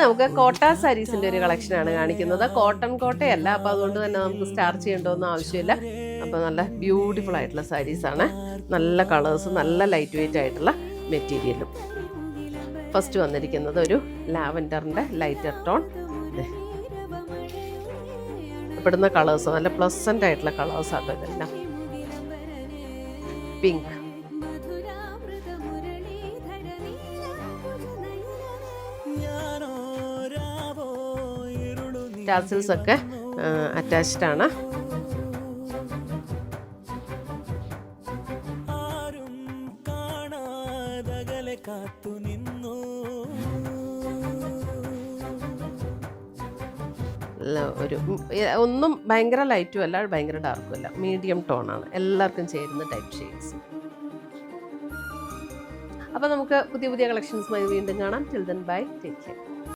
നമുക്ക് കോട്ട സാരീസിന്റെ ഒരു കളക്ഷനാണ് കാണിക്കുന്നത്. കോട്ടൺ കോട്ടയല്ല, അപ്പോൾ അതുകൊണ്ട് തന്നെ നമുക്ക് സ്റ്റാർച്ച് ചെയ്യേണ്ടതൊന്നും ആവശ്യമില്ല. അപ്പോൾ നല്ല ബ്യൂട്ടിഫുൾ ആയിട്ടുള്ള സാരീസാണ്, നല്ല കളേഴ്സ്, നല്ല ലൈറ്റ് വെയിറ്റ് ആയിട്ടുള്ള മെറ്റീരിയലും. ഫസ്റ്റ് വന്നിരിക്കുന്നത് ഒരു ലാവൻഡറിൻ്റെ ലൈറ്റർ ടോൺ. ഇപ്പെടുന്ന കളേഴ്സ് നല്ല പ്ലസൻ്റ് ആയിട്ടുള്ള കളേഴ്സാട്ടോ ഇതെല്ലാം. പിങ്ക്, ടാസിൽസ് ഒക്കെ അറ്റാച്ച്ഡ് ആണ്. ഒരു ഒന്നും ഭയങ്കര ലൈറ്റും അല്ല ഭയങ്കര ഡാർക്കും അല്ല, മീഡിയം ടോണാണ്, എല്ലാവർക്കും ചേരുന്ന ടൈപ്പ് ഷെയ്ഡ്സ്. അപ്പോൾ നമുക്ക് പുതിയ പുതിയ കളക്ഷൻസുമായി വീണ്ടും കാണാം. Till then bye, take care.